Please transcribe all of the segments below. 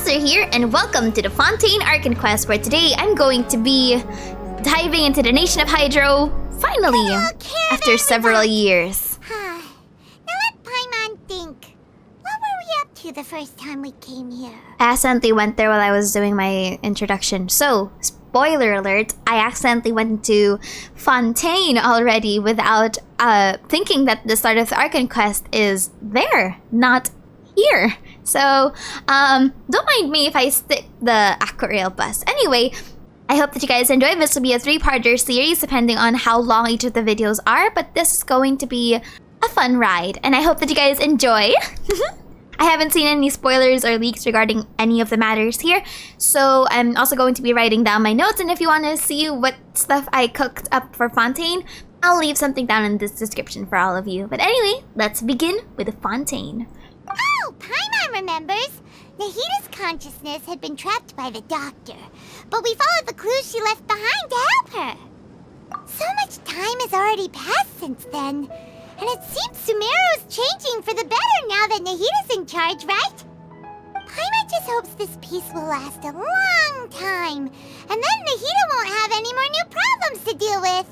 chillwithaster here, and welcome to the Fontaine Archon quest, where today I'm going to be diving into the nation of Hydro, finally, after several years. Now let Paimon think. What were we up to the first time we came here? I accidentally went there while I was doing my introduction. So, spoiler alert, I accidentally went into Fontaine already without thinking that the start of the Archon quest is there, not here. So, don't mind me if I stick the Aquarelle bus. Anyway, I hope that you guys enjoy. This will be a 3-parter series depending on how long each of the videos are, but this is going to be a fun ride, and I hope that you guys enjoy. I haven't seen any spoilers or leaks regarding any of the matters here, so I'm also going to be writing down my notes, and if you want to see what stuff I cooked up for Fontaine, I'll leave something down in this description for all of you. But anyway, let's begin with Fontaine. Oh, Paimon remembers. Nahita's consciousness had been trapped by the doctor, but we followed the clues she left behind to help her. So much time has already passed since then, and it seems Sumeru's changing for the better now that Nahita's in charge, right? Paimon just hopes this peace will last a long time, and then Nahita won't have any more new problems to deal with.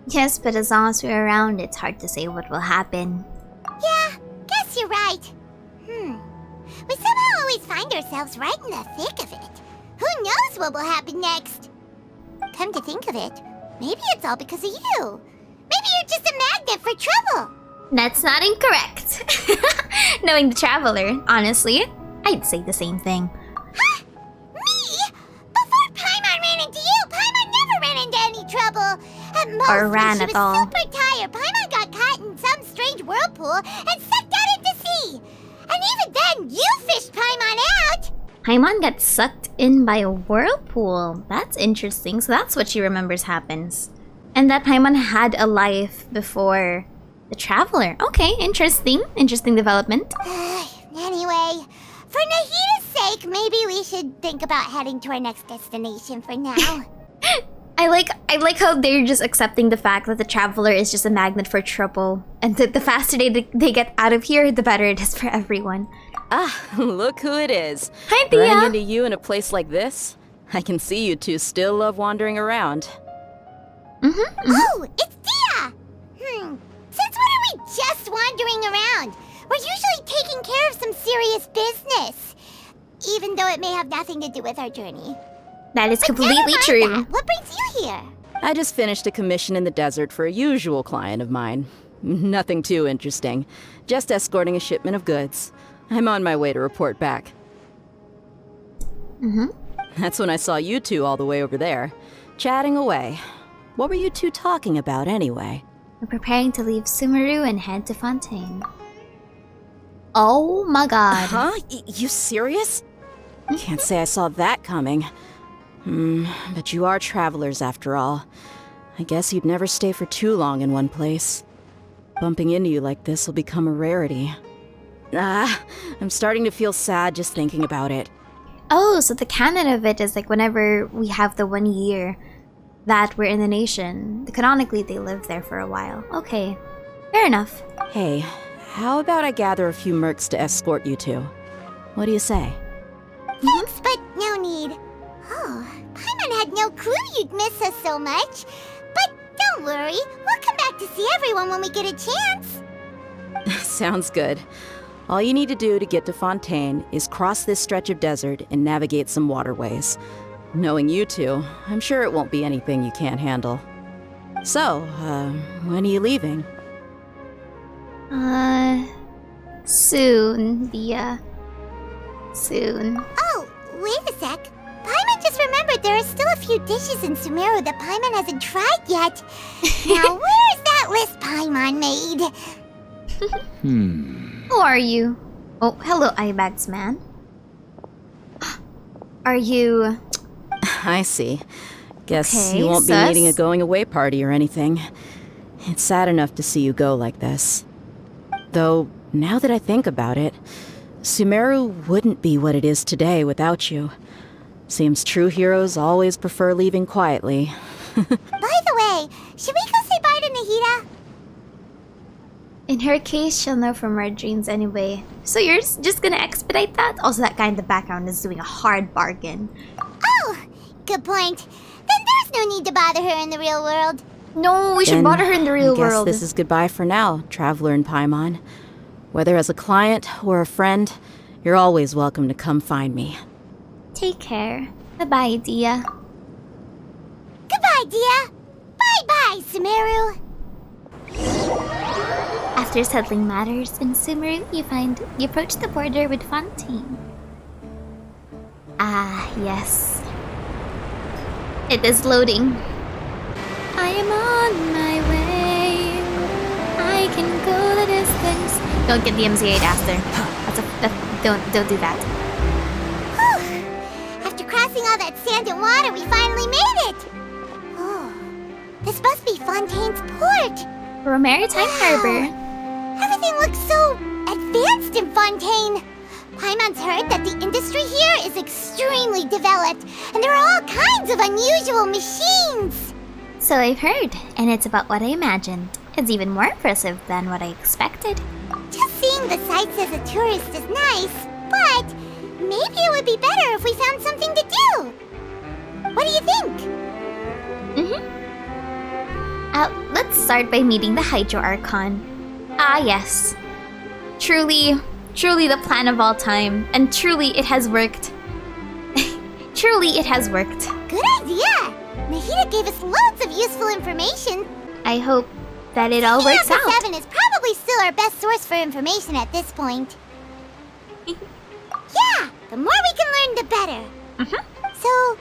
Yes, but as long as we're around, it's hard to say what will happen. Yeah, guess you're right. We somehow always find ourselves right in the thick of it. Who knows what will happen next? Come to think of it, maybe it's all because of you. Maybe you're just a magnet for trouble. That's not incorrect. Knowing the Traveler, honestly, I'd say the same thing. Huh? Me? Before Paimon ran into you, Paimon never ran into any trouble. At most, Or ran when she at all. was super tired, Paimon got caught in some strange whirlpool and sucked out into sea. And even then, you fished Paimon out! Paimon got sucked in by a whirlpool. That's interesting. So that's what she remembers happens. And that Paimon had a life before the Traveler. Okay, interesting. Interesting development. Anyway, for Nahita's sake, maybe we should think about heading to our next destination for now. I like how they're just accepting the fact that the Traveler is just a magnet for trouble. And the faster they get out of here, the better it is for everyone. Ah, look who it is. Hi, Thea. Running into you in a place like this? I can see you two still love wandering around. Oh, it's Thea! Since when are we just wandering around? We're usually taking care of some serious business. Even though it may have nothing to do with our journey. That is But completely never mind true. that. What brings you here? I just finished a commission in the desert for a usual client of mine. Nothing too interesting. Just escorting a shipment of goods. I'm on my way to report back. That's when I saw you two all the way over there, chatting away. What were you two talking about anyway? We're preparing to leave Sumeru and head to Fontaine. Oh my god. Huh? You serious? Can't say I saw that coming. But you are travelers after all. I guess you'd never stay for too long in one place. Bumping into you like this will become a rarity. I'm starting to feel sad just thinking about it. Oh, so the canon of it is like whenever we have the 1 year that we're in the nation, canonically they live there for a while. Okay, fair enough. Hey, how about I gather a few mercs to escort you two? What do you say? Thanks, but no need. Oh, Paimon had no clue you'd miss us so much. But don't worry, we'll come back to see everyone when we get a chance. Sounds good. All you need to do to get to Fontaine is cross this stretch of desert and navigate some waterways. Knowing you two, I'm sure it won't be anything you can't handle. So, when are you leaving? Soon, Via. Soon. Oh, wait a sec. Paimon just remembered there are still a few dishes in Sumeru that Paimon hasn't tried yet. Now, where's that list Paimon made? Who are you? Oh, hello, eyebags man. Are you... I see. Guess Okay, you won't be sus. needing a going away party or anything. It's sad enough to see you go like this. Though, now that I think about it, Sumeru wouldn't be what it is today without you. Seems true heroes always prefer leaving quietly. By the way, should we go say bye to Nahita? In her case, she'll know from our dreams anyway. So you're just gonna expedite that? Also, that guy in the background is doing a hard bargain. Oh, good point. Then there's no need to bother her in the real world. No, we should Then bother her in the real I guess world. this is goodbye for now, Traveler in Paimon. Whether as a client or a friend, you're always welcome to come find me. Take care. Bye-bye, Dia. Goodbye, Dia. Bye-bye, Sumeru. After settling matters in Sumeru, you approach the border with Fontaine. Ah, yes. It is loading. I am on my way. I can go the distance. Don't get the MC8 Aster. Don't do that. Whew. After crossing all that sand and water, we finally made it. Oh, this must be Fontaine's port. For a maritime harbor. Everything looks so advanced in Fontaine. Paimon's heard that the industry here is extremely developed, and there are all kinds of unusual machines. So I've heard, and it's about what I imagined. It's even more impressive than what I expected. Just seeing the sights as a tourist is nice, but maybe it would be better if we found something to do. What do you think? Let's start by meeting the Hydro Archon. Ah, yes. Truly the plan of all time, and truly it has worked. Truly it has worked. Good idea! Nahida gave us loads of useful information. I hope that it all works out. 7 is probably still our best source for information at this point. Yeah, the more we can learn, the better. So,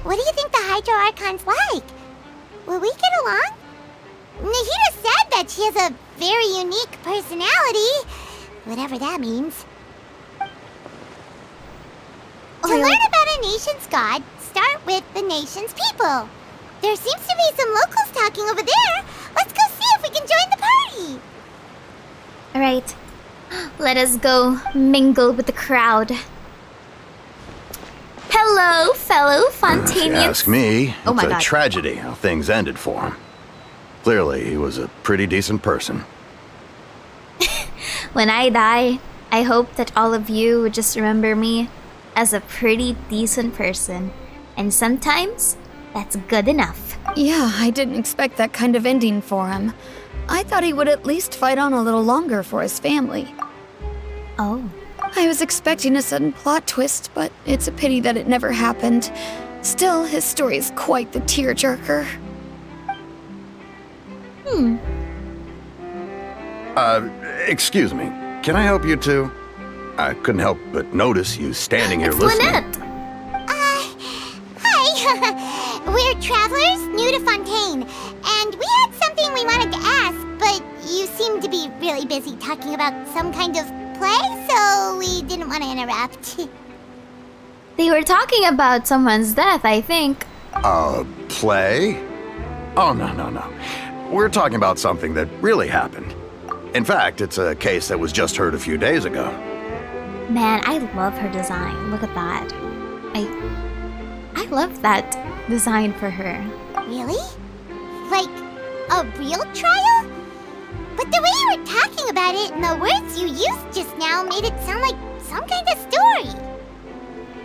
what do you think the Hydro Archon's like? Will we get along? Nahida said that she has a very unique personality, whatever that means. To learn about a nation's god, start with the nation's people. There seems to be some locals talking over there. Let's go see if we can join the party. Alright. Let us go mingle with the crowd. Hello, fellow Fontainians. If you ask me, Oh my it's a God. tragedy how things ended for him. Clearly, he was a pretty decent person. When I die, I hope that all of you would just remember me as a pretty decent person. And sometimes, that's good enough. Yeah, I didn't expect that kind of ending for him. I thought he would at least fight on a little longer for his family. Oh. I was expecting a sudden plot twist, but it's a pity that it never happened. Still, his story is quite the tearjerker. Excuse me. Can I help you two? I couldn't help but notice you standing here It's listening. Lynette. Hi. We're travelers new to Fontaine, and we had something we wanted to ask, but you seem to be really busy talking about some kind of play, so we didn't want to interrupt. They were talking about someone's death, I think. Play? Oh, no. We're talking about something that really happened. In fact, it's a case that was just heard a few days ago. Man, I love her design. Look at that. I love that design for her. Really? Like a real trial? But the way you were talking about it and the words you used just now made it sound like some kind of story.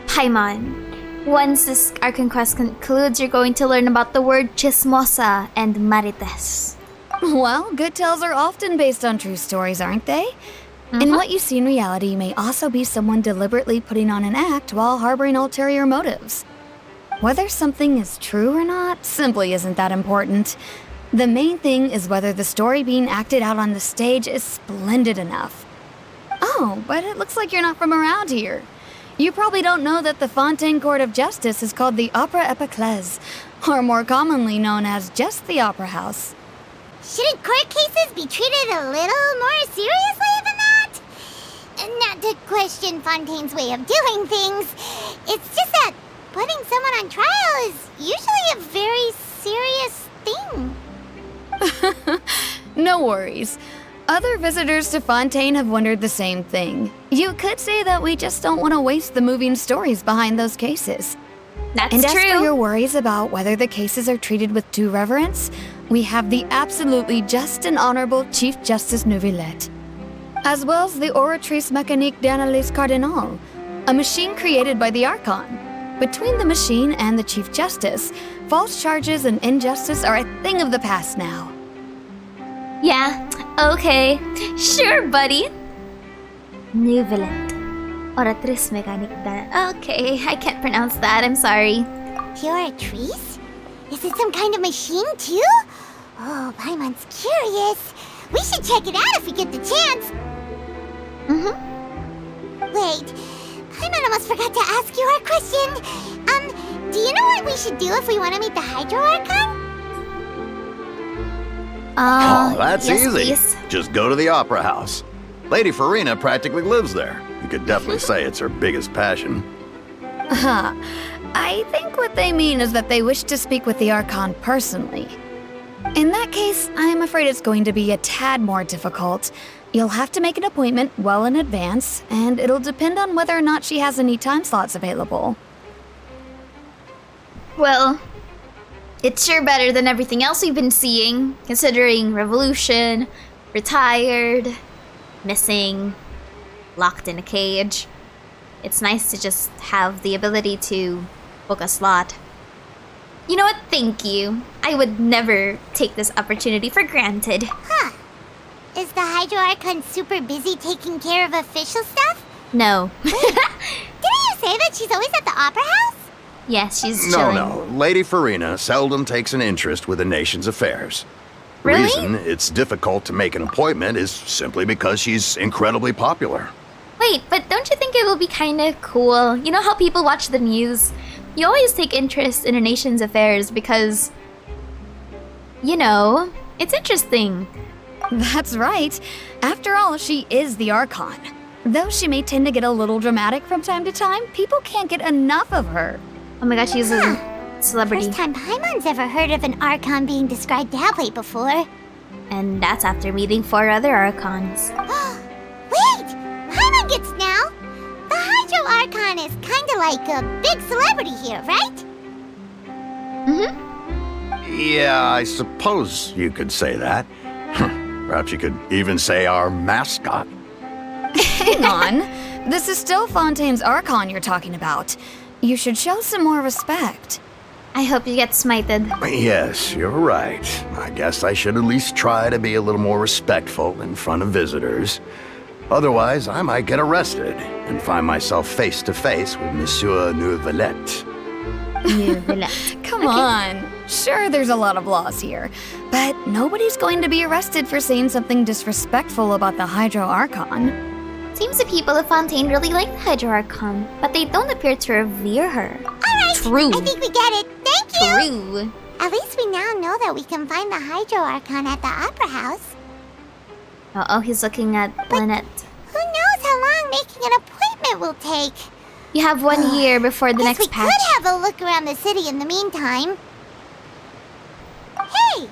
Paimon, once this Archon quest concludes, you're going to learn about the word chismosa and marites. Well, good tales are often based on true stories, aren't they? And what you see in reality may also be someone deliberately putting on an act while harboring ulterior motives. Whether something is true or not simply isn't that important. The main thing is whether the story being acted out on the stage is splendid enough. Oh, but it looks like you're not from around here. You probably don't know that the Fontaine Court of Justice is called the Opera Epiclese, or more commonly known as just the Opera House. Shouldn't court cases be treated a little more seriously than that? Not to question Fontaine's way of doing things. It's just that putting someone on trial is usually a very serious thing. No worries. Other visitors to Fontaine have wondered the same thing. You could say that we just don't want to waste the moving stories behind those cases. That's And true. as for your worries about whether the cases are treated with due reverence, we have the absolutely just and honorable Chief Justice Neuvillette, as well as the Oratrice Mécanique d'Analyse Cardinal, a machine created by the Archon. Between the machine and the Chief Justice, false charges and injustice are a thing of the past now. Yeah, okay. Sure, buddy. Neuvillette. Oratrice Mécanique d'Analyse. Okay, I can't pronounce that. I'm sorry. Pure trees? Is it some kind of machine, too? Oh, Paimon's curious. We should check it out if we get the chance. Wait, Paimon almost forgot to ask you our question. Do you know what we should do if we want to meet the Hydro Archon? Oh, that's yes, easy. Please. Just go to the Opera House. Lady Farina practically lives there. You could definitely say it's her biggest passion. I think what they mean is that they wish to speak with the Archon personally. In that case, I am afraid it's going to be a tad more difficult. You'll have to make an appointment well in advance, and it'll depend on whether or not she has any time slots available. Well, it's sure better than everything else we've been seeing, considering revolution, retired, missing, locked in a cage. It's nice to just have the ability to book a slot. You know what? Thank you. I would never take this opportunity for granted. Huh. Is the Hydro Archon super busy taking care of official stuff? No. Didn't you say that she's always at the Opera House? Yes, she's No, chilling. no. Lady Farina seldom takes an interest with the nation's affairs. The Really? reason it's difficult to make an appointment is simply because she's incredibly popular. Wait, but don't you think it will be kind of cool? You know how people watch the news? You always take interest in a nation's affairs because, you know, it's interesting. That's right. After all, she is the Archon. Though she may tend to get a little dramatic from time to time, people can't get enough of her. Oh my gosh, she's a celebrity. First time Paimon's ever heard of an Archon being described that way before. And that's after meeting 4 other Archons. Wait! Paimon gets now! The Hydro Archon is kinda like a big celebrity here, right? Yeah, I suppose you could say that. Perhaps you could even say our mascot. Hang on. This is still Fontaine's Archon you're talking about. You should show some more respect. I hope you get smited. Yes, you're right. I guess I should at least try to be a little more respectful in front of visitors. Otherwise, I might get arrested and find myself face to face with Monsieur Neuvillette. Neuvillette. Come on. Sure, there's a lot of laws here, but nobody's going to be arrested for saying something disrespectful about the Hydro Archon. Seems the people of Fontaine really like the Hydro Archon, but they don't appear to revere her. Alright, True. I think we get it. Thank you! True. At least we now know that we can find the Hydro Archon at the Opera House. Uh-oh, he's looking at Lynette. Who knows how long making an appointment will take? You have 1 year before the Guess next we patch. could have a look around the city in the meantime. Hey!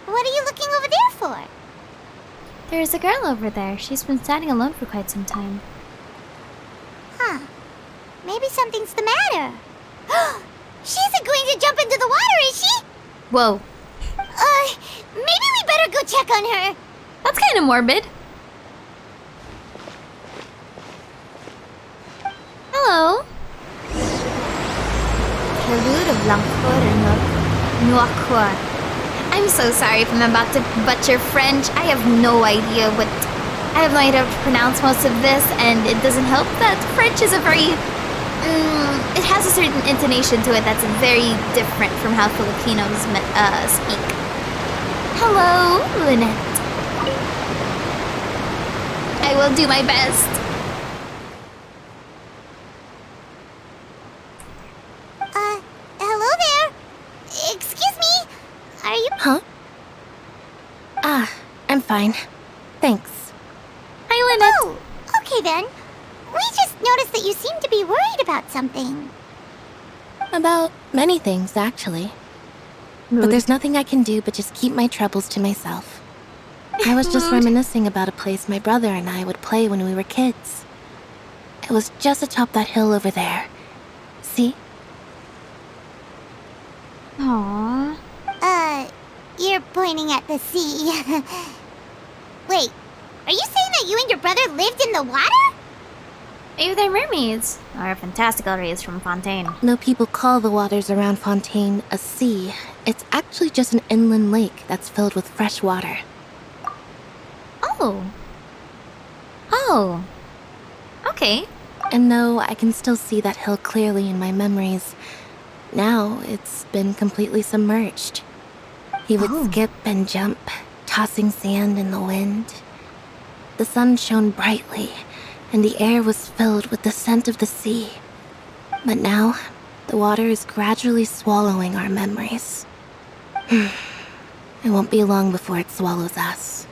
What are you looking over there for? There's a girl over there. She's been standing alone for quite some time. Huh. Maybe something's the matter. She isn't going to jump into the water, is she? Whoa. Maybe we better go check on her. That's kind of morbid. Hello. Kejudaдар of Noircourt. I'm so sorry if I'm about to butcher French. I have no idea how to pronounce most of this, and it doesn't help that French is a very... it has a certain intonation to it that's very different from how Filipinos speak. Hello, Lynette. I will do my best. Hello there. Excuse me. Are you... Huh? I'm fine. Thanks. Hi, Lynette. Oh, okay then. We just noticed that you seem to be worried about something. About many things, actually. But there's nothing I can do but just keep my troubles to myself. I was just reminiscing about a place my brother and I would play when we were kids. It was just atop that hill over there. See? Aww. Your you're pointing at the sea. Wait, are you saying that you and your brother lived in the water? Maybe they're mermaids, or fantastical rays from Fontaine. No, people call the waters around Fontaine a sea. It's actually just an inland lake that's filled with fresh water. Oh. Oh. Okay. And though I can still see that hill clearly in my memories, now it's been completely submerged. He would skip and jump, tossing sand in the wind. The sun shone brightly, and the air was filled with the scent of the sea. But now, the water is gradually swallowing our memories. It won't be long before it swallows us.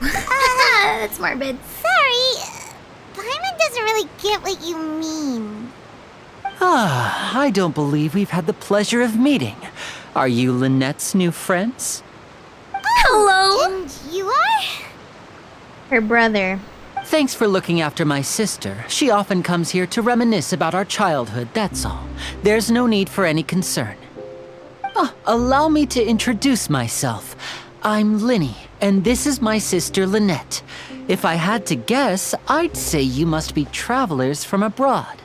That's morbid. Sorry, Paimon doesn't really get what you mean. Ah, I don't believe we've had the pleasure of meeting. Are you Lynette's new friends? Hello? And you are? Her brother. Thanks for looking after my sister. She often comes here to reminisce about our childhood, that's all. There's no need for any concern. Allow me to introduce myself. I'm Linny, and this is my sister Lynette. If I had to guess, I'd say you must be travelers from abroad.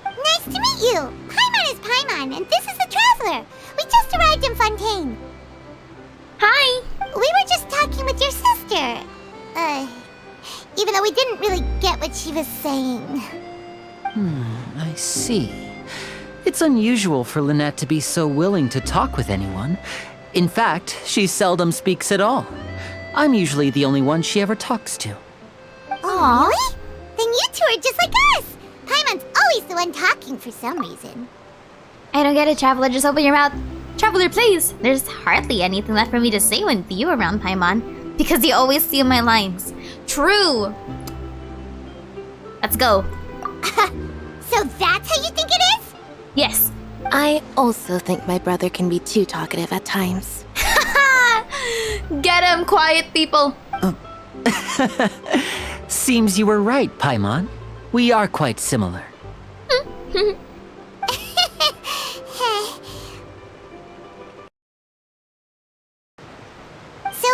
Nice to meet you. Paimon is Paimon, and this is the Traveler. We just arrived in Fontaine. Hi! We were just talking with your sister. Even though we didn't really get what she was saying. I see. It's unusual for Lynette to be so willing to talk with anyone. In fact, she seldom speaks at all. I'm usually the only one she ever talks to. Oh, really? Then you two are just like us. Paimon's always the one talking for some reason. I don't get it, Traveler. Just open your mouth. Traveler, please. There's hardly anything left for me to say with you around Paimon, because you always steal my lines. True. Let's go. So that's how you think it is? Yes. I also think my brother can be too talkative at times. Get him, quiet people. Seems you were right, Paimon. We are quite similar. So,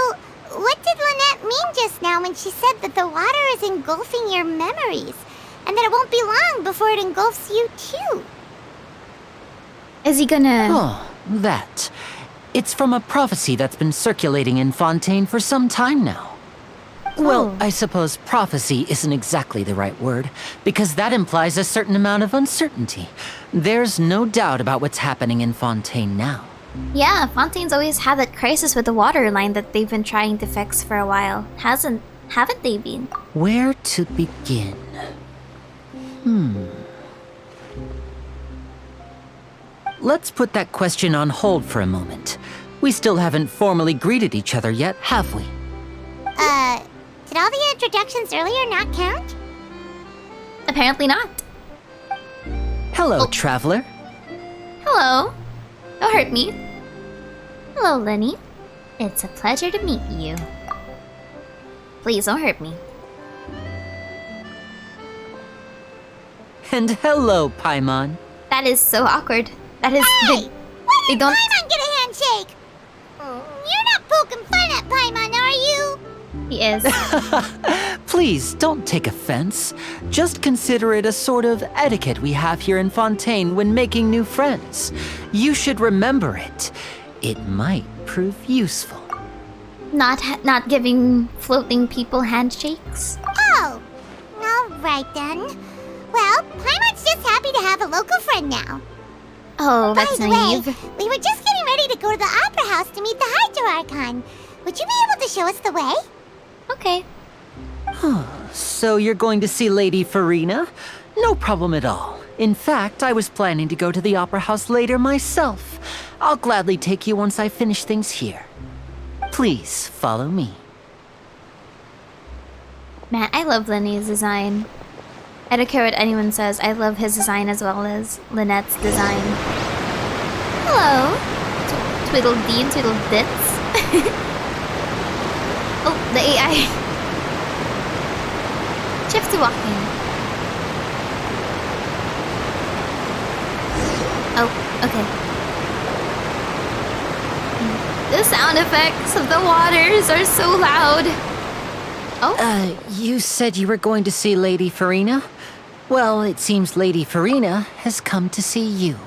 what did Lynette mean just now when she said that the water is engulfing your memories, and that it won't be long before it engulfs you too? Is he gonna... Oh, that. It's from a prophecy that's been circulating in Fontaine for some time now. Well, I suppose prophecy isn't exactly the right word, because that implies a certain amount of uncertainty. There's no doubt about what's happening in Fontaine now. Yeah, Fontaine's always had that crisis with the water line that they've been trying to fix for a while. Haven't they been? Where to begin? Let's put that question on hold for a moment. We still haven't formally greeted each other yet, have we? Did all the introductions earlier not count? Apparently not. Hello, Traveler. Hello. Don't hurt me. Hello, Lenny. It's a pleasure to meet you. Please don't hurt me. And hello, Paimon. That is so awkward. That is... Hey! Why they did don't... Paimon get a handshake? You're not poking fun at Paimon, are you? He is. Please, don't take offense. Just consider it a sort of etiquette we have here in Fontaine when making new friends. You should remember it. It might prove useful. Not giving floating people handshakes? Oh, all right then. Well, Paimon's just happy to have a local friend now. Oh, By that's the naive. way, we were just getting ready to go to the Opera House to meet the Hydro Archon. Would you be able to show us the way? Okay. So you're going to see Lady Farina? No problem at all. In fact, I was planning to go to the Opera House later myself. I'll gladly take you once I finish things here. Please, follow me. Man, I love Lenny's design. I don't care what anyone says, I love his design as well as Lynette's design. Hello! Tweedledee and Tweedledits. Oh, the AI. Shifty walking. Oh, okay. The sound effects of the waters are so loud. Oh. You said you were going to see Lady Farina? Well, it seems Lady Farina has come to see you.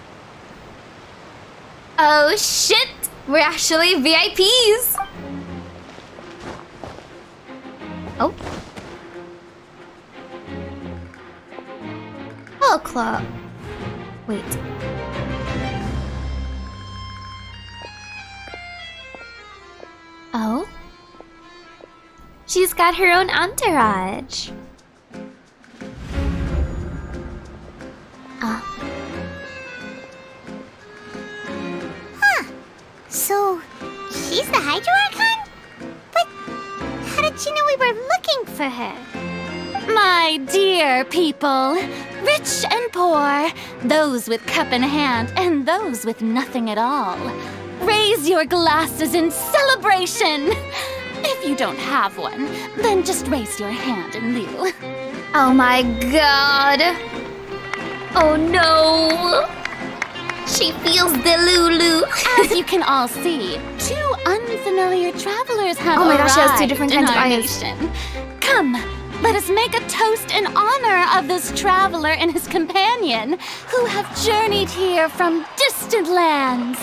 Oh shit! We're actually VIPs! Oh. Oh, club. Wait. Oh? She's got her own entourage. Ah. So, she's the Hydro Archon? But how did she know we were looking for her? My dear people, rich and poor, those with cup in hand and those with nothing at all, raise your glasses in celebration! If you don't have one, then just raise your hand in lieu. Oh my god. Oh no. She feels the Lulu. As you can all see, two unfamiliar travelers have Oh my gosh, she has two arrived different in kinds of our eyes. nation. Come, let us make a toast in honor of this traveler and his companion who have journeyed here from distant lands.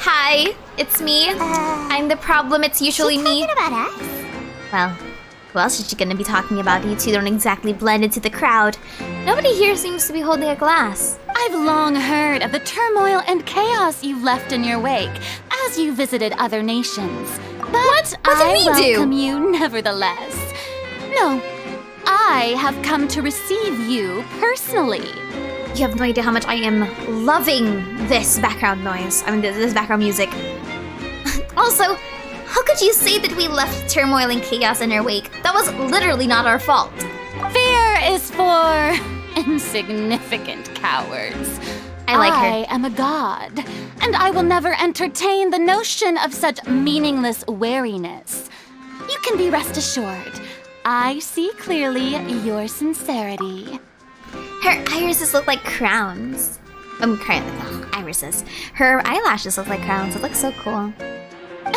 Hi, it's me. I'm the problem, it's usually She's me. talking about us? Well, who else is she gonna be talking about? You two don't exactly blend into the crowd. Nobody here seems to be holding a glass. I've long heard of the turmoil and chaos you've left in your wake as you visited other nations. But What did I we do? welcome you nevertheless. No, I have come to receive you personally. You have no idea how much I am loving this background noise. I mean, this background music. Also, how could you say that we left turmoil and chaos in our wake? That was literally not our fault. Fear is for insignificant cowards. I like her. I am a god, and I will never entertain the notion of such meaningless wariness. You can be rest assured, I see clearly your sincerity. Her irises look like crowns. Irises. Her eyelashes look like crowns. It looks so cool.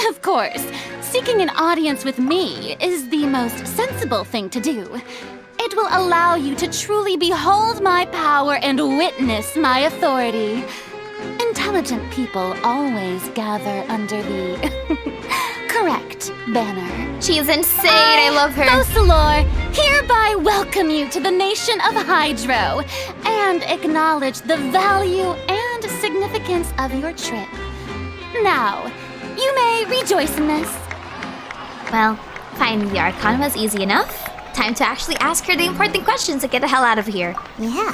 Of course, seeking an audience with me is the most sensible thing to do. It will allow you to truly behold my power and witness my authority. Intelligent people always gather under the correct banner. She is insane. I love her. Focalor, hereby welcome you to the nation of Hydro and acknowledge the value and significance of your trip. Now, you may rejoice in this. Well, finding the Archon was easy enough. Time to actually ask her the important questions to get the hell out of here. Yeah.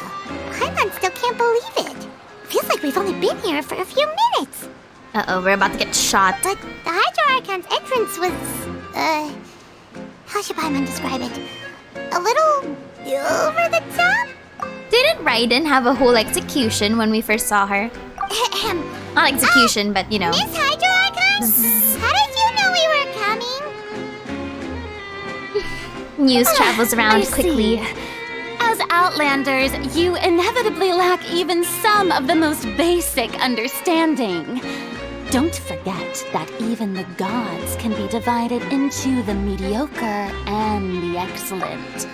Paimon still can't believe it. Feels like we've only been here for a few minutes. Uh-oh, we're about to get shot. But the Hydro Archon's entrance was, how should Paimon describe it? A little over the top? Didn't Raiden have a whole execution when we first saw her? Not execution, but you know. Miss Hydro Archon? How did you know we were coming? News travels around I quickly. see. As Outlanders, you inevitably lack even some of the most basic understanding. Don't forget that even the gods can be divided into the mediocre and the excellent.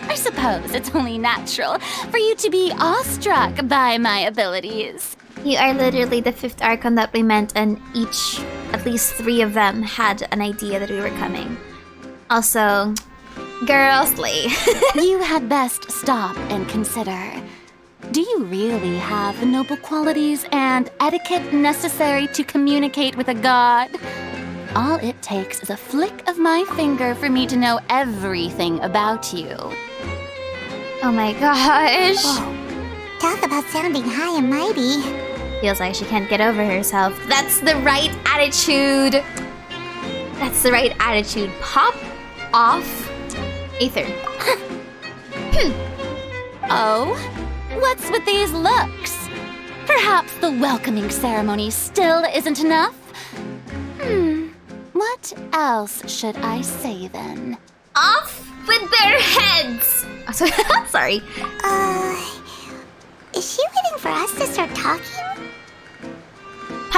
I suppose it's only natural for you to be awestruck by my abilities. You are literally the fifth Archon that we meant, and at least 3 of them had an idea that we were coming. Also, girl slay. You had best stop and consider. Do you really have the noble qualities and etiquette necessary to communicate with a god? All it takes is a flick of my finger for me to know everything about you. Oh my gosh. Whoa. Talk about sounding high and mighty. Feels like she can't get over herself. That's the right attitude. That's the right attitude. Pop off. Aether. Oh? What's with these looks? Perhaps the welcoming ceremony still isn't enough? What else should I say then? Off with their heads. Sorry. Is she waiting for us to start talking?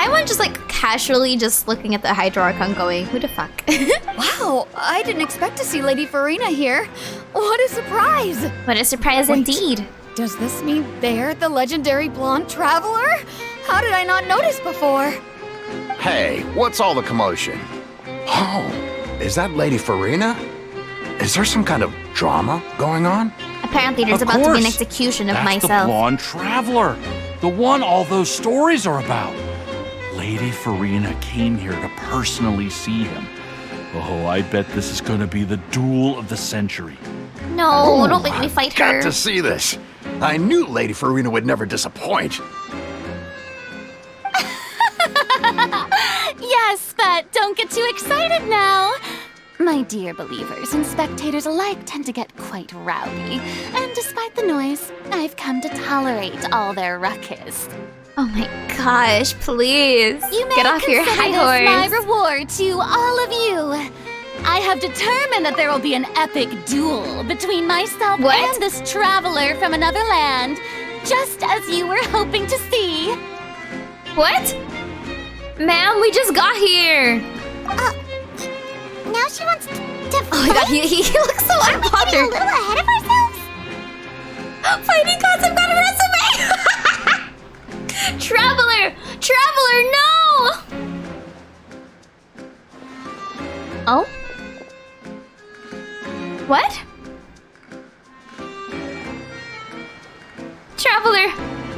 Paimon just like casually just looking at the Hydro Archon going, who the fuck? Wow, I didn't expect to see Lady Farina here. What a surprise! What a surprise indeed. Does this mean they're the legendary blonde traveler? How did I not notice before? Hey, what's all the commotion? Oh, is that Lady Farina? Is there some kind of drama going on? Apparently there's Of about to be an course. execution of That's myself. the blonde traveler. The one all those stories are about. Lady Farina came here to personally see him. Oh, I bet this is gonna be the duel of the century. No, don't make me fight her. Got to see this. I knew Lady Farina would never disappoint. Yes, but don't get too excited now. My dear believers and spectators alike tend to get quite rowdy, and despite the noise, I've come to tolerate all their ruckus. Oh my gosh, please. You may Get off your consider high this my horse. reward to all of you. I have determined that there will be an epic duel between myself What? and this traveler from another land, just as you were hoping to see. What? Ma'am, we just got here. Now she wants to Oh my god, he looks so Are we getting a unbothered. little ahead of ourselves? Fighting gods, I've got a resume! Traveler! Traveler, no! Oh? What? Traveler!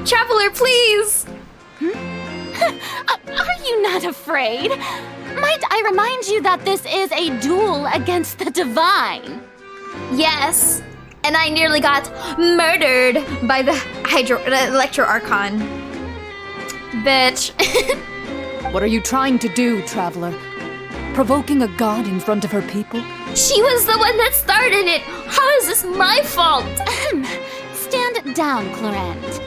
Traveler, please! Are you not afraid? Might I remind you that this is a duel against the divine? Yes, and I nearly got murdered by the Electro Archon. Bitch. What are you trying to do, traveler? Provoking a god in front of her people? She was the one that started it! How is this my fault? Stand down, Clorent.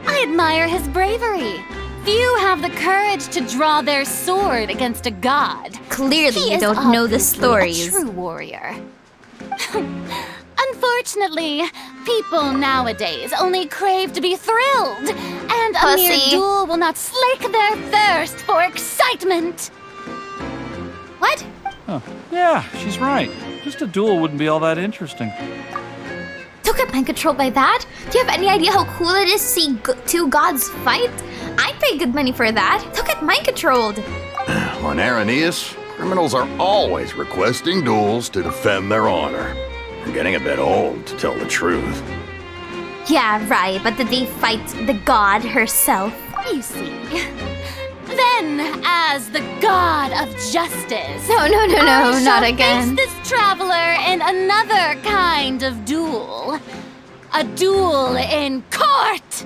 I admire his bravery. Few have the courage to draw their sword against a god. Clearly He you is don't know the obviously stories. A true warrior. Unfortunately, people nowadays only crave to be thrilled, and a mere Pussy. duel will not slake their thirst for excitement. What? Huh. Yeah, she's right. Just a duel wouldn't be all that interesting. Don't get mind controlled by that? Do you have any idea how cool it is to see two gods fight? I'd pay good money for that. Don't get mind controlled. On Araneus, criminals are always requesting duels to defend their honor. I'm getting a bit old, to tell the truth. Yeah, right, but did they fight the god herself? You see. Then, as the god of justice, No, I not shall again. face this traveler in another kind of duel. A duel in court!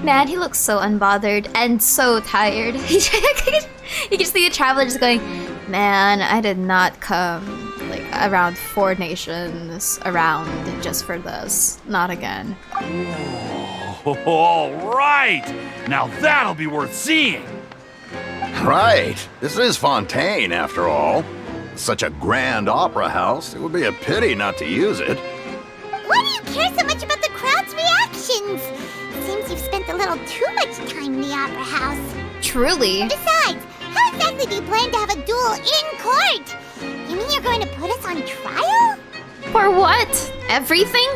Man, he looks so unbothered and so tired. You can see the traveler just going, man, I did not come like around 4 nations around just for this. Not again. Oh, all right! Now that'll be worth seeing! Right. This is Fontaine, after all. Such a grand opera house, it would be a pity not to use it. Why do you care so much about the crowd's reactions? Seems you've spent a little too much time in the opera house. Truly. Besides, how exactly do you plan to have a duel in court? You mean you're going to put us on trial? For what? Everything?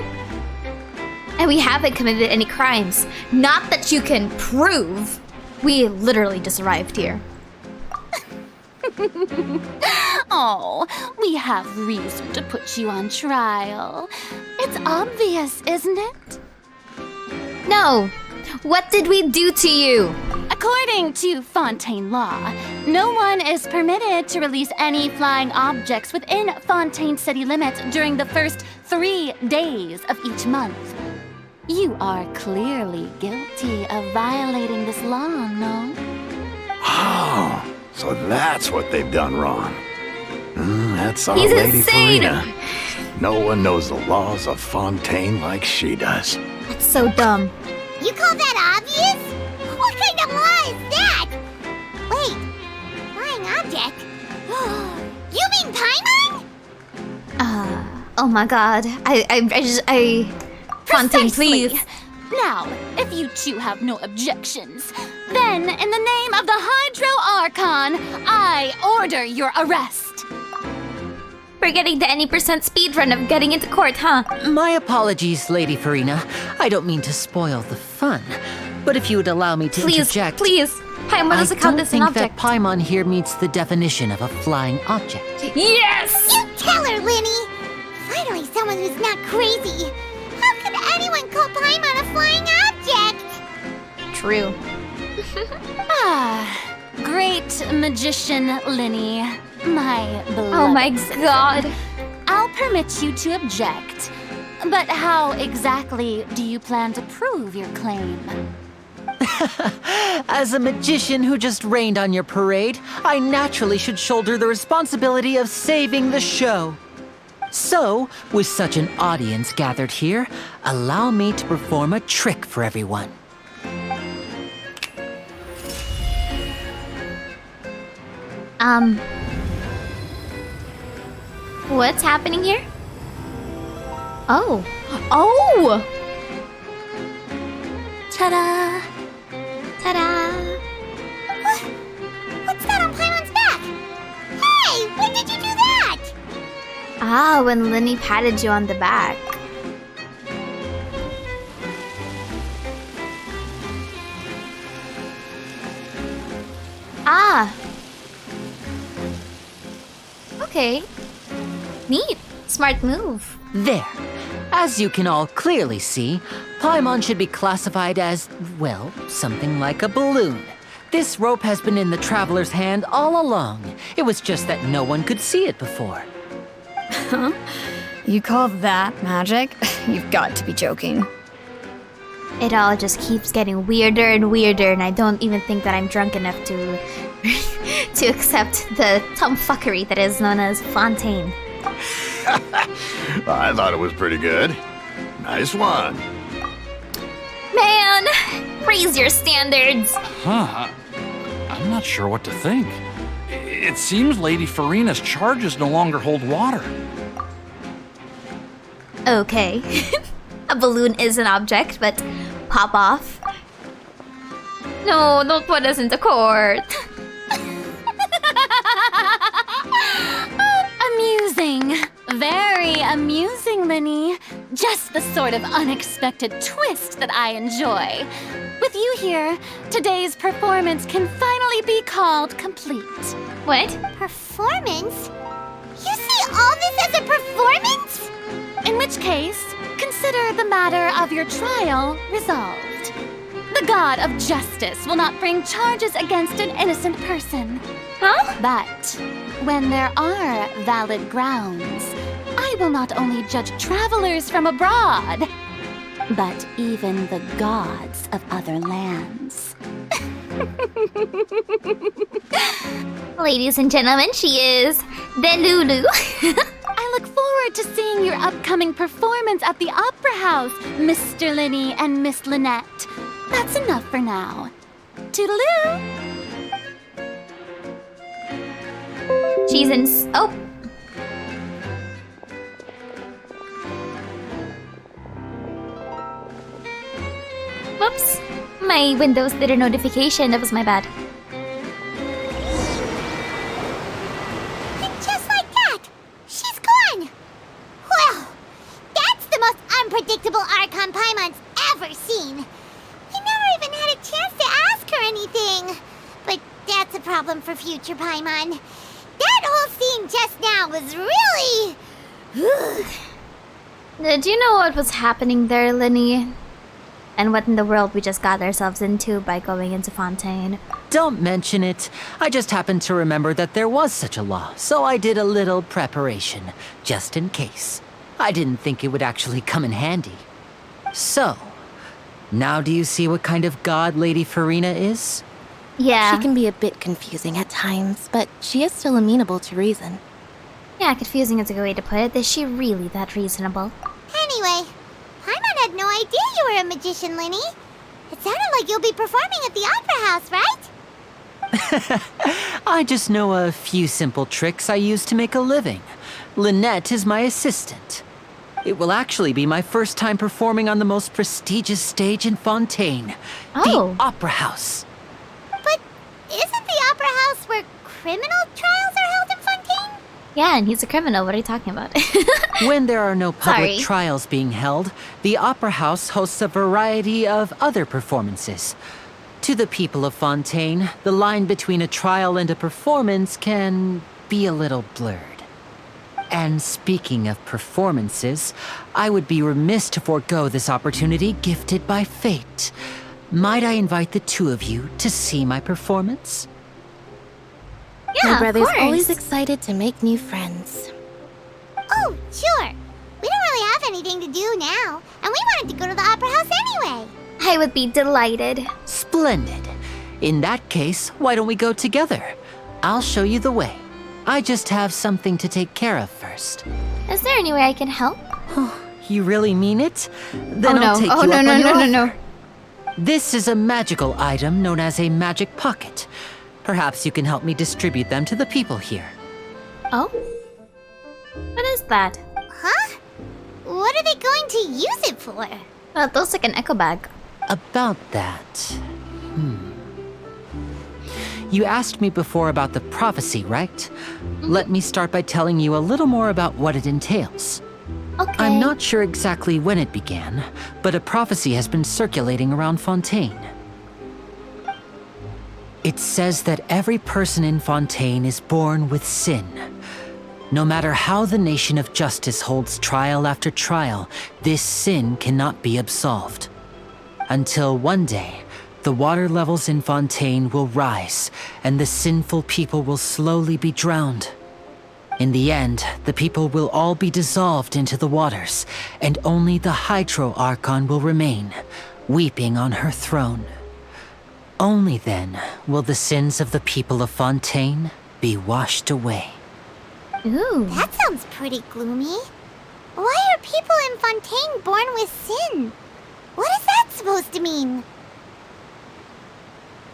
And we haven't committed any crimes. Not that you can prove. We literally just arrived here. Oh, we have reason to put you on trial. It's obvious, isn't it? No. What did we do to you? According to Fontaine law, no one is permitted to release any flying objects within Fontaine city limits during the first 3 days of each month. You are clearly guilty of violating this law, no? Oh, so that's what they've done wrong. That's our He's Lady insane. Farina. No one knows the laws of Fontaine like she does. That's so dumb. You call that obvious? What kind of law is that? Wait, flying object? You mean Paimon? Oh my god. Fontaine, Precisely. please. Now, if you two have no objections, Then, in the name of the Hydro Archon, I order your arrest. We're getting the any percent speedrun of getting into court, huh? My apologies, Lady Farina. I don't mean to spoil the fun. But if you would allow me to interject... Please, Paimon doesn't count as an I object. don't think that Paimon here meets the definition of a flying object. Yes! You tell her, Linny! Finally someone who's not crazy. How could anyone call Paimon a flying object? True. Great magician Linny, my beloved Oh my citizen. god. I'll permit you to object. But how exactly do you plan to prove your claim? As a magician who just rained on your parade, I naturally should shoulder the responsibility of saving the show. So, with such an audience gathered here, allow me to perform a trick for everyone. What's happening here? Oh. Oh! Ta-da! Ta-da! What's that on Paimon's back? Hey, when did you do that? Ah, when Linny patted you on the back. Ah. Okay. Neat. Smart move. There. As you can all clearly see, Paimon should be classified as, well, something like a balloon. This rope has been in the traveler's hand all along. It was just that no one could see it before. Huh? You call that magic? You've got to be joking. It all just keeps getting weirder and weirder, and I don't even think that I'm drunk enough to to accept the tomfuckery that is known as Fontaine. I thought it was pretty good. Nice one. Man, raise your standards. I'm not sure what to think. It seems Lady Farina's charges no longer hold water. Okay. A balloon is an object, but pop off. No, don't put us into court. Amusing. Very amusing, Linny. Just the sort of unexpected twist that I enjoy. With you here, today's performance can finally be called complete. What? Performance? You see all this as a performance? In which case, consider the matter of your trial resolved. The god of justice will not bring charges against an innocent person. Huh? But when there are valid grounds, I will not only judge travelers from abroad, but even the gods of other lands. Ladies and gentlemen, she is Delulu. I look forward to seeing your upcoming performance at the Opera House, Mr. Linny and Miss Lynette. That's enough for now. Toodaloo! She's in... Oh! Whoops. My Windows did a notification. That was my bad. And just like that, she's gone. Well, that's the most unpredictable Archon Paimon's ever seen. He never even had a chance to ask her anything. But that's a problem for future Paimon. That whole scene just now was really... Did you know what was happening there, Linny? And what in the world we just got ourselves into by going into Fontaine? Don't mention it. I just happened to remember that there was such a law, so I did a little preparation, just in case. I didn't think it would actually come in handy. So, now do you see what kind of god Lady Farina is? Yeah. She can be a bit confusing at times, but she is still amenable to reason. Yeah, confusing is a good way to put it. Is she really that reasonable? Anyway, Paimon had no idea you were a magician, Linny. It sounded like you'll be performing at the Opera House, right? I just know a few simple tricks I use to make a living. Lynette is my assistant. It will actually be my first time performing on the most prestigious stage in Fontaine, Oh. the Opera House. opera house where criminal trials are held in Fontaine? Yeah, and he's a criminal. What are you talking about? When there are no public Sorry. trials being held, the Opera House hosts a variety of other performances. To the people of Fontaine, the line between a trial and a performance can be a little blurred. And speaking of performances, I would be remiss to forego this opportunity gifted by fate. Might I invite the two of you to see my performance? Yeah, My brother's of course. always excited to make new friends. Oh, sure. We don't really have anything to do now, and we wanted to go to the opera house anyway. I would be delighted. Splendid. In that case, why don't we go together? I'll show you the way. I just have something to take care of first. Is there any way I can help? You really mean it? Then oh I'll no! take Oh you no! up No! on No! your No! offer. No! This is a magical item known as a magic pocket. Perhaps you can help me distribute them to the people here. Oh? What is that? Huh? What are they going to use it for? Well, it looks like an echo bag. About that. You asked me before about the prophecy, right? Let me start by telling you a little more about what it entails. Okay. I'm not sure exactly when it began, but a prophecy has been circulating around Fontaine. It says that every person in Fontaine is born with sin. No matter how the nation of justice holds trial after trial, this sin cannot be absolved. Until one day, the water levels in Fontaine will rise, and the sinful people will slowly be drowned. In the end, the people will all be dissolved into the waters, and only the Hydro Archon will remain, weeping on her throne. Only then will the sins of the people of Fontaine be washed away. Ooh. That sounds pretty gloomy. Why are people in Fontaine born with sin? What is that supposed to mean?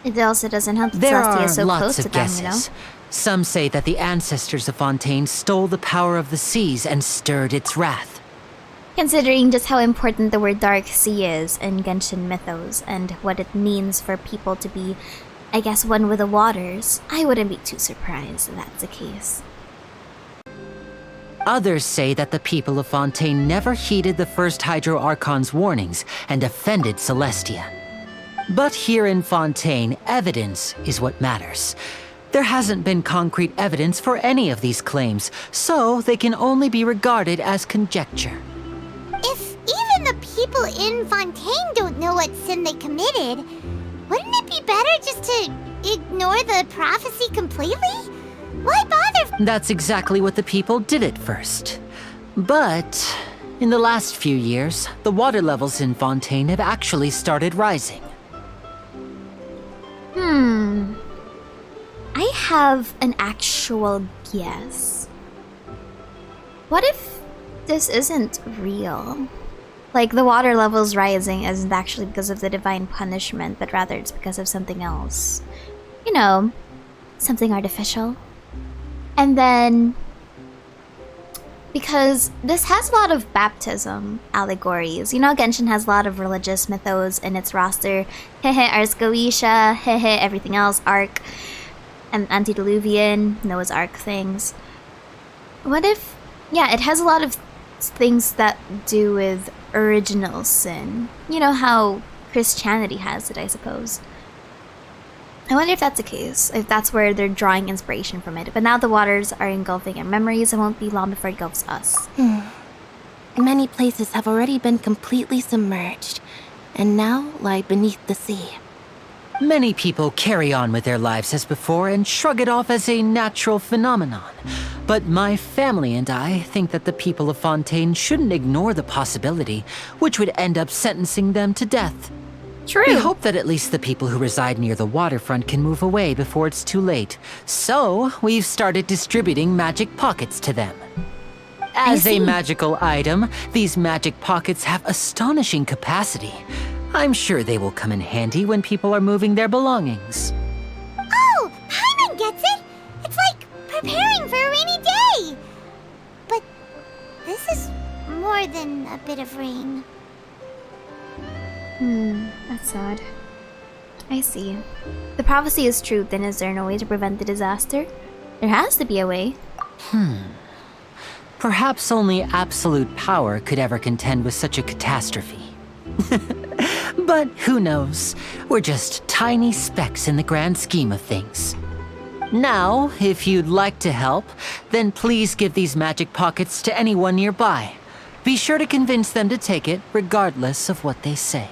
It also doesn't help that There Celestia are is so lots close of to them, guesses. you know? Some say that the ancestors of Fontaine stole the power of the seas and stirred its wrath. Considering just how important the word Dark Sea is in Genshin mythos and what it means for people to be, I guess, one with the waters, I wouldn't be too surprised if that's the case. Others say that the people of Fontaine never heeded the first Hydro Archon's warnings and offended Celestia. But here in Fontaine, evidence is what matters. There hasn't been concrete evidence for any of these claims, so they can only be regarded as conjecture. If even the people in Fontaine don't know what sin they committed, wouldn't it be better just to ignore the prophecy completely? Why bother? That's exactly what the people did at first. But in the last few years, the water levels in Fontaine have actually started rising. I have an actual guess. What if this isn't real? Like, the water levels rising isn't actually because of the divine punishment, but rather it's because of something else. You know, something artificial. And then, because this has a lot of baptism allegories. You know, Genshin has a lot of religious mythos in its roster. Hehe, Ars Goetia, hehe, everything else, Ark, and Antediluvian, Noah's Ark things. What if, yeah, it has a lot of things that do with original sin. You know how Christianity has it, I suppose. I wonder if that's the case, if that's where they're drawing inspiration from it. But now the waters are engulfing our memories, it won't be long before it engulfs us. Many places have already been completely submerged, and now lie beneath the sea. Many people carry on with their lives as before and shrug it off as a natural phenomenon. But my family and I think that the people of Fontaine shouldn't ignore the possibility, which would end up sentencing them to death. True. We hope that at least the people who reside near the waterfront can move away before it's too late. So, we've started distributing magic pockets to them. As a magical item, these magic pockets have astonishing capacity. I'm sure they will come in handy when people are moving their belongings. Oh, Paimon gets it! It's like preparing for a rainy day! But this is more than a bit of rain. That's sad. I see. The prophecy is true, then is there no way to prevent the disaster? There has to be a way. Perhaps only absolute power could ever contend with such a catastrophe. But who knows? We're just tiny specks in the grand scheme of things. Now, if you'd like to help, then please give these magic pockets to anyone nearby. Be sure to convince them to take it, regardless of what they say.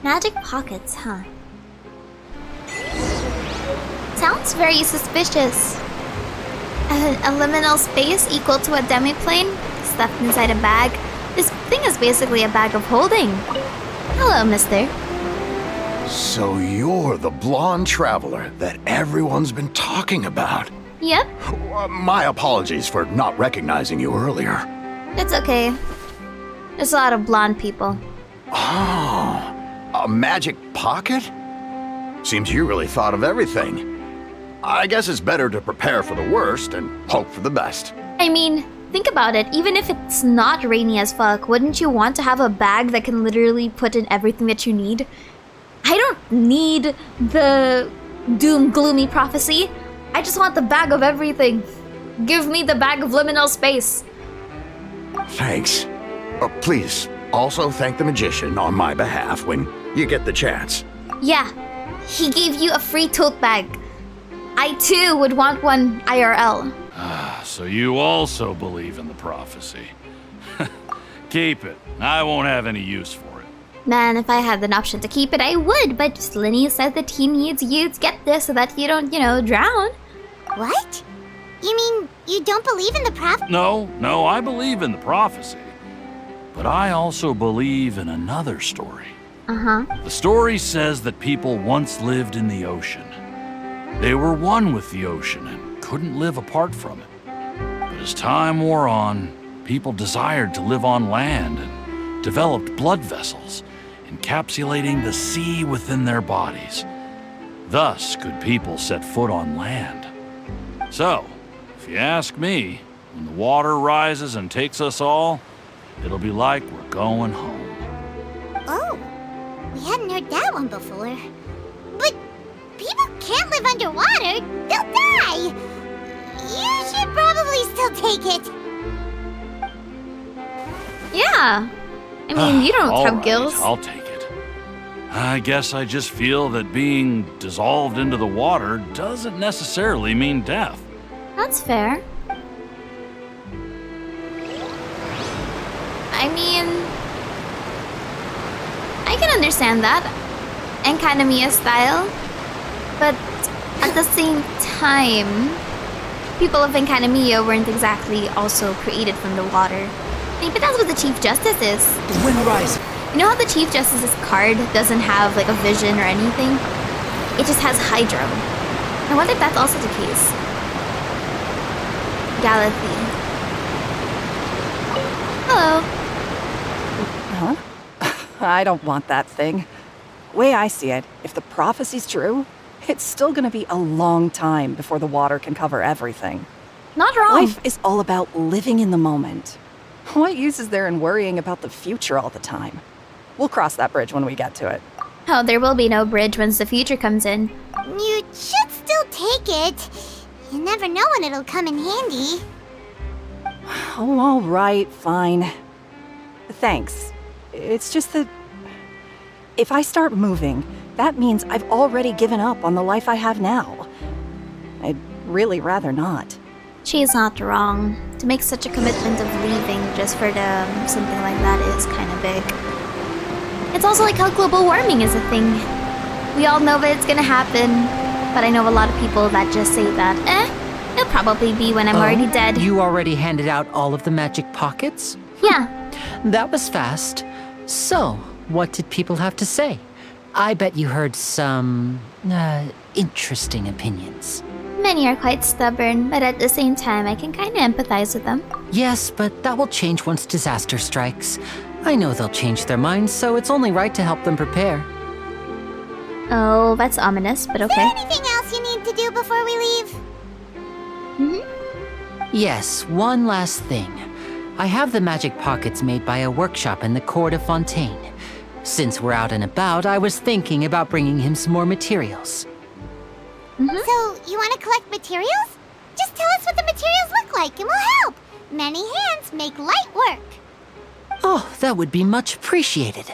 Magic pockets, huh? Sounds very suspicious. A liminal space equal to a demiplane stuffed inside a bag. This thing is basically a bag of holding. Hello, mister. So you're the blonde traveler that everyone's been talking about. Yep, My apologies for not recognizing you earlier. it's okay. There's a lot of blonde people. Oh, a magic pocket? Seems you really thought of everything. I guess it's better to prepare for the worst and hope for the best. I mean, think about it. Even if it's not rainy as fuck, wouldn't you want to have a bag that can literally put in everything that you need? I don't need the doom gloomy prophecy. I just want the bag of everything. Give me the bag of liminal space. Thanks. Please, also thank the magician on my behalf when you get the chance. Yeah, he gave you a free tote bag. I too would want one IRL. So you also believe in the prophecy. Keep it. I won't have any use for it. Man, if I had an option to keep it, I would, but Slinny said that he needs you to get this so that you don't, drown. What? You mean you don't believe in the prophecy? No, I believe in the prophecy. But I also believe in another story. Uh-huh. The story says that people once lived in the ocean. They were one with the ocean and couldn't live apart from it. But as time wore on, people desired to live on land and developed blood vessels, encapsulating the sea within their bodies. Thus could people set foot on land. So, if you ask me, when the water rises and takes us all, it'll be like we're going home. Oh, we hadn't heard that one before. But people can't live underwater. They'll die. You should probably still take it. Yeah. I mean, you don't All have right, gills. I'll take it. I guess I just feel that being dissolved into the water doesn't necessarily mean death. That's fair. I mean, I can understand that. Enkanomiya style. But at the same time, people of Enkanomiya weren't exactly also created from the water. Maybe that's what the Chief Justice is. The wind rises. You know how the Chief Justice's card doesn't have like a vision or anything? It just has Hydro. I wonder if that's also the case. Galathy. Hello. Huh? I don't want that thing. Way I see it, if the prophecy's true, it's still gonna be a long time before the water can cover everything. Not wrong. Life is all about living in the moment. What use is there in worrying about the future all the time? We'll cross that bridge when we get to it. Oh, there will be no bridge once the future comes in. You should still take it. You never know when it'll come in handy. Oh, all right, fine. Thanks. It's just that if I start moving, that means I've already given up on the life I have now. I'd really rather not. She's not wrong. To make such a commitment of leaving just for something like that is kind of big. It's also like how global warming is a thing. We all know that it's gonna happen, but I know a lot of people that just say that, it'll probably be when I'm already dead. You already handed out all of the magic pockets? Yeah. That was fast. So, what did people have to say? I bet you heard some, interesting opinions. Many are quite stubborn, but at the same time, I can kind of empathize with them. Yes, but that will change once disaster strikes. I know they'll change their minds, so it's only right to help them prepare. Oh, that's ominous, but Is okay. there anything else you need to do before we leave? Yes, one last thing. I have the magic pockets made by a workshop in the court of Fontaine. Since we're out and about, I was thinking about bringing him some more materials. So, you want to collect materials? Just tell us what the materials look like and we'll help. Many hands make light work. Oh, that would be much appreciated.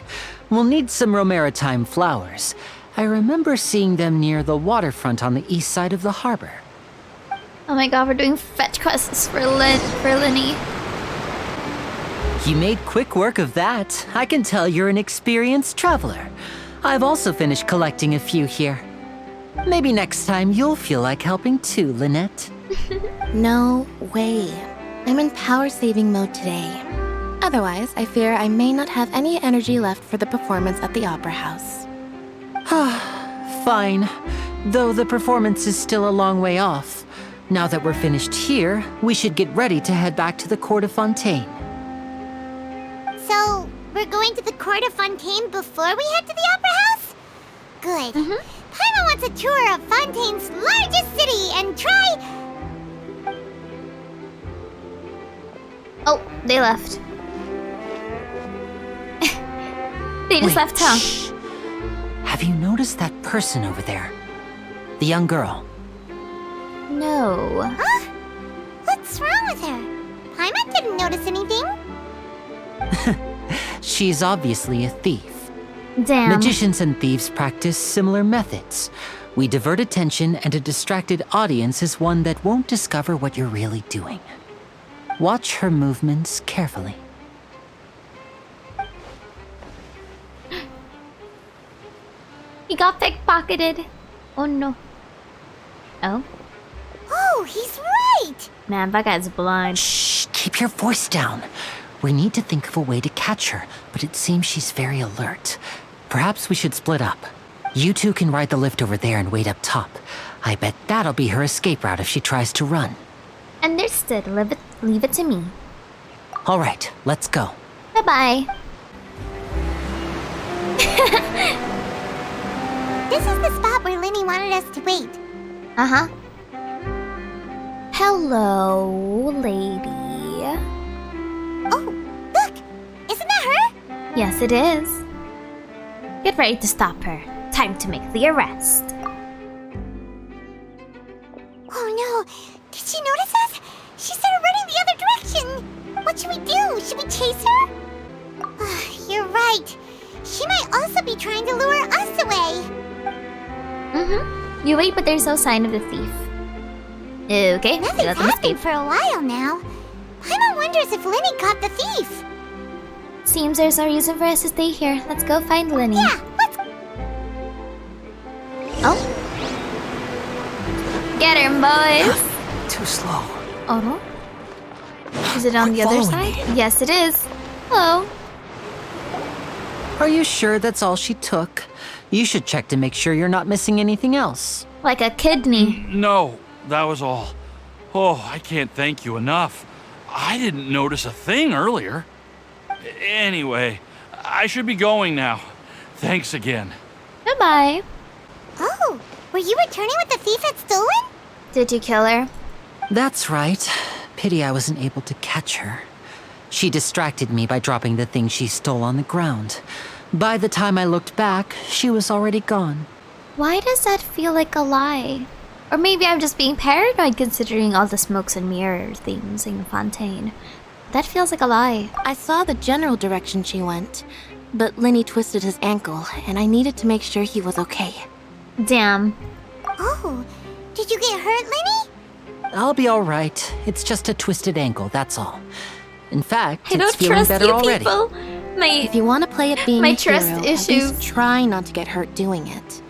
We'll need some Romaritime flowers. I remember seeing them near the waterfront on the east side of the harbor. Oh my god, we're doing fetch quests for Linny. You made quick work of that. I can tell you're an experienced traveler. I've also finished collecting a few here. Maybe next time you'll feel like helping too, Lynette. No way. I'm in power-saving mode today. Otherwise, I fear I may not have any energy left for the performance at the Opera House. Fine. Though the performance is still a long way off. Now that we're finished here, we should get ready to head back to the Court of Fontaine. So, we're going to the Court of Fontaine before we head to the Opera House? Good. Paimon wants a tour of Fontaine's largest city and try... Oh, they left. They just left town. Shh. Have you noticed that person over there? The young girl. No. Huh? What's wrong with her? Paimon didn't notice anything. She's obviously a thief. Damn. Magicians and thieves practice similar methods. We divert attention, and a distracted audience is one that won't discover what you're really doing. Watch her movements carefully. He got pickpocketed. Oh no. Oh? Oh, he's right! Man, that guy's blind. Shh, keep your voice down. We need to think of a way to catch her, but it seems she's very alert. Perhaps we should split up. You two can ride the lift over there and wait up top. I bet that'll be her escape route if she tries to run. Understood. Leave it to me. All right, let's go. Bye-bye. This is the spot where Linny wanted us to wait. Uh-huh. Hello, lady. Oh, look! Isn't that her? Yes, it is. Get ready to stop her. Time to make the arrest. Oh no! Did she notice us? She started running the other direction! What should we do? Should we chase her? You're right. She might also be trying to lure us away. You wait, but there's no sign of the thief. Okay, Nothing's let them happened escape. for a while now. Paimon wonders if Linny caught the thief. Seems there's no reason for us to stay here. Let's go find Linny. Yeah, let's... Oh. Get her, boys. Too slow. Oh no. Is it on the other following side? Yes, it is. Hello. Are you sure that's all she took? You should check to make sure you're not missing anything else. Like a kidney. No, that was all. Oh, I can't thank you enough. I didn't notice a thing earlier. Anyway, I should be going now. Thanks again. Goodbye. Oh, were you returning what the thief had stolen? Did you kill her? That's right. Pity I wasn't able to catch her. She distracted me by dropping the thing she stole on the ground. By the time I looked back, she was already gone. Why does that feel like a lie? Or maybe I'm just being paranoid considering all the smokes and mirror things in Fontaine. That feels like a lie. I saw the general direction she went, but Linny twisted his ankle, and I needed to make sure he was okay. Damn. Oh, did you get hurt, Linny? I'll be all right. It's just a twisted ankle, that's all. In fact, I it's don't feeling trust better you already. people. If you want to play at being my a trust hero, issues. at least try not to get hurt doing it.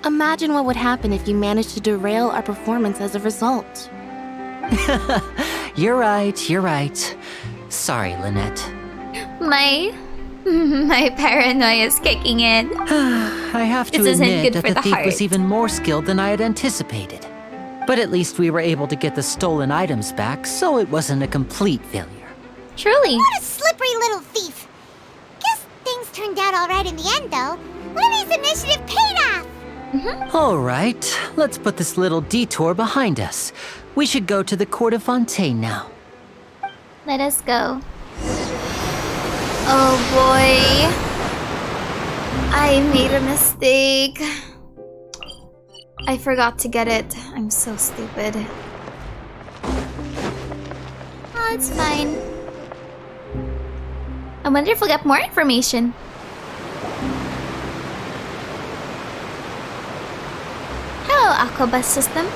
Imagine what would happen if you managed to derail our performance as a result. You're right. Sorry, Lynette. My paranoia is kicking in. I have to This isn't admit good that for the the thief heart. was even more skilled than I had anticipated. But at least we were able to get the stolen items back, so it wasn't a complete failure. Truly. What a slippery little thief. Guess things turned out all right in the end, though. Linny's initiative paid off. All right, let's put this little detour behind us. We should go to the Court of Fontaine now. Let us go. Oh boy. I made a mistake. I forgot to get it. I'm so stupid. Oh, it's fine. I wonder if we'll get more information. Hello, Aquabus system.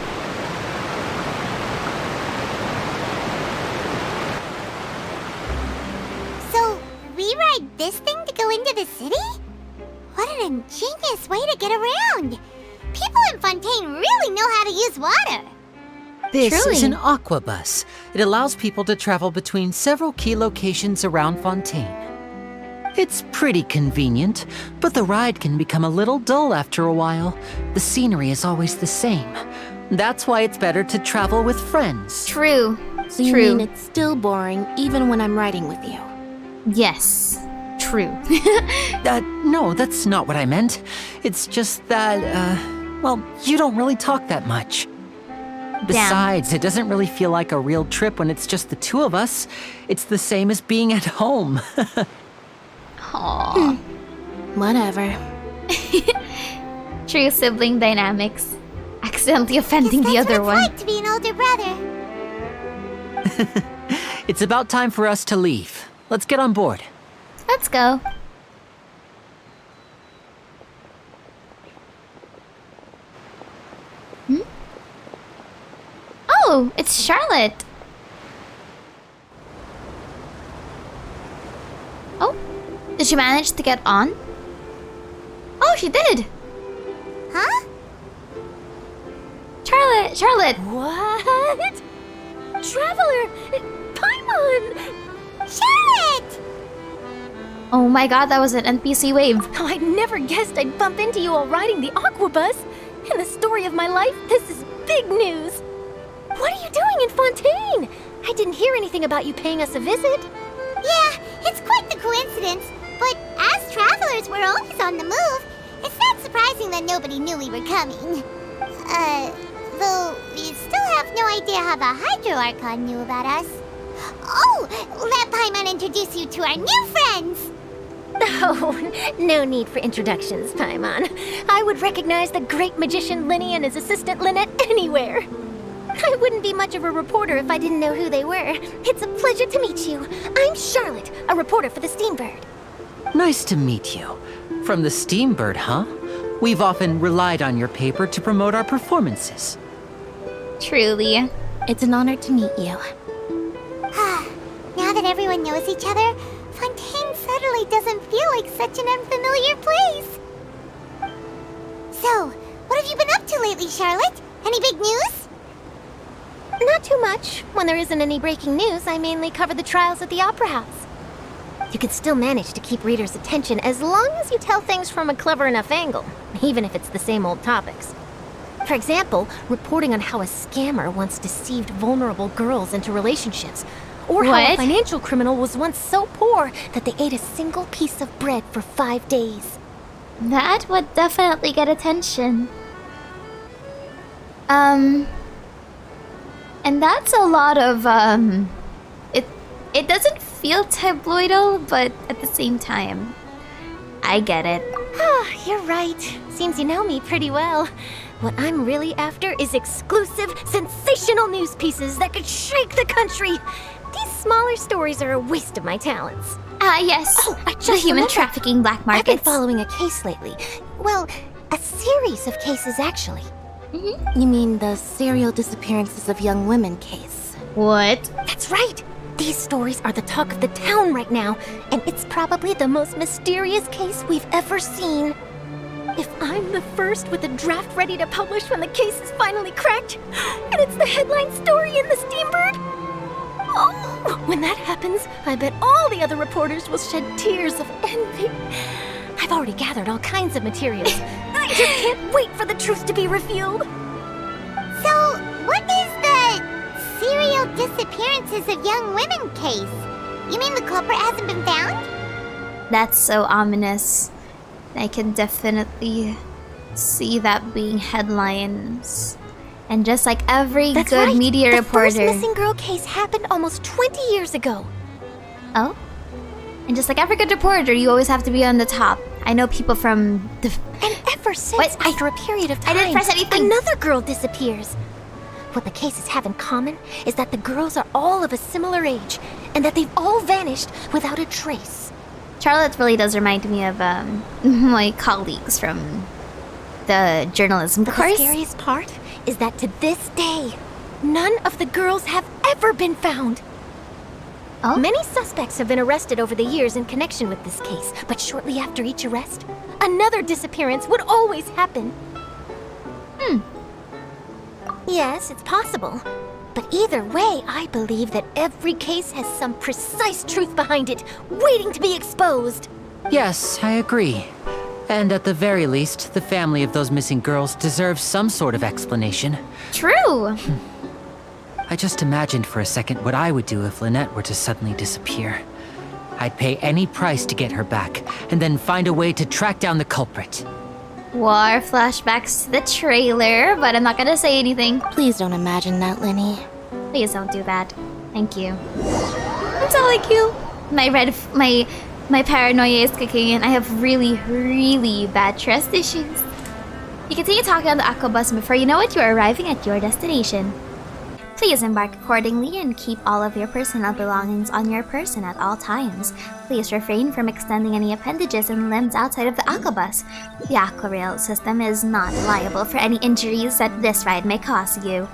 So, we ride this thing to go into the city? What an ingenious way to get around! People in Fontaine really know how to use water! This Truly. is an aquabus. It allows people to travel between several key locations around Fontaine. It's pretty convenient, but the ride can become a little dull after a while. The scenery is always the same. That's why it's better to travel with friends. True. So you True. mean it's still boring even when I'm riding with you? Yes. True. No, that's not what I meant. It's just that, well, you don't really talk that much. Besides, it doesn't really feel like a real trip when it's just the two of us. It's the same as being at home. Aww. Whatever. True sibling dynamics. Accidentally offending the other one. It's like to be an older brother. It's about time for us to leave. Let's get on board. Let's go. Oh, it's Charlotte. Oh, did she manage to get on? Oh, she did. Huh? Charlotte. What? Traveler! Paimon! Charlotte! Oh my god, that was an NPC wave. Oh, I never guessed I'd bump into you while riding the Aquabus. In the story of my life, this is big news. What are you doing in Fontaine? I didn't hear anything about you paying us a visit. Yeah, it's quite the coincidence. But as travelers, we're always on the move. It's not surprising that nobody knew we were coming. Though we still have no idea how the Hydro Archon knew about us. Oh, let Paimon introduce you to our new friends. Oh, no need for introductions, Paimon. I would recognize the great magician Linny and his assistant Lynette anywhere. I wouldn't be much of a reporter if I didn't know who they were. It's a pleasure to meet you. I'm Charlotte, a reporter for the Steambird. Nice to meet you. From the Steambird, huh? We've often relied on your paper to promote our performances. Truly. It's an honor to meet you. Now that everyone knows each other, Fontaine suddenly doesn't feel like such an unfamiliar place. So, what have you been up to lately, Charlotte? Any big news? Not too much. When there isn't any breaking news, I mainly cover the trials at the Opera House. You can still manage to keep readers' attention as long as you tell things from a clever enough angle, even if it's the same old topics. For example, reporting on how a scammer once deceived vulnerable girls into relationships, or how a financial criminal was once so poor that they ate a single piece of bread for 5 days. That would definitely get attention. And that's a lot of, it doesn't feel tabloidal, but at the same time, I get it. You're right. Seems you know me pretty well. What I'm really after is exclusive, sensational news pieces that could shake the country. These smaller stories are a waste of my talents. Yes. Oh, I just the human remembered. trafficking black I've markets. been following a case lately. Well, a series of cases, actually. You mean the serial disappearances of young women case? What? That's right. These stories are the talk of the town right now, and it's probably the most mysterious case we've ever seen. If I'm the first with a draft ready to publish when the case is finally cracked, and it's the headline story in the Steambird, oh, when that happens, I bet all the other reporters will shed tears of envy. I've already gathered all kinds of materials. I just can't wait for the truth to be revealed. So, what is the serial disappearances of young women case? You mean the culprit hasn't been found? That's so ominous. I can definitely see that being headlines. And just like every That's good right. media the reporter. first missing girl case happened almost 20 years ago. Oh? And just like every good reporter, you always have to be on the top. I know people from the... And ever since, What? after a period of time, I didn't press anything. another girl disappears. What the cases have in common is that the girls are all of a similar age, and that they've all vanished without a trace. Charlotte really does remind me of my colleagues from the journalism But course. the scariest part is that to this day, none of the girls have ever been found. Oh? Many suspects have been arrested over the years in connection with this case, but shortly after each arrest, another disappearance would always happen. Yes, it's possible. But either way, I believe that every case has some precise truth behind it, waiting to be exposed. Yes, I agree. And at the very least, the family of those missing girls deserves some sort of explanation. True. I just imagined for a second what I would do if Lynette were to suddenly disappear. I'd pay any price to get her back, and then find a way to track down the culprit. War flashbacks to the trailer, but I'm not gonna say anything. Please don't imagine that, Lenny. Please don't do that. Thank you. I'm so like you. My paranoia is kicking in. I have really, really bad trust issues. You continue talking on the Aqua bus, and before you know it, you are arriving at your destination. Please embark accordingly and keep all of your personal belongings on your person at all times. Please refrain from extending any appendages and limbs outside of the Aqua bus. The Aqua Rail system is not liable for any injuries that this ride may cause you.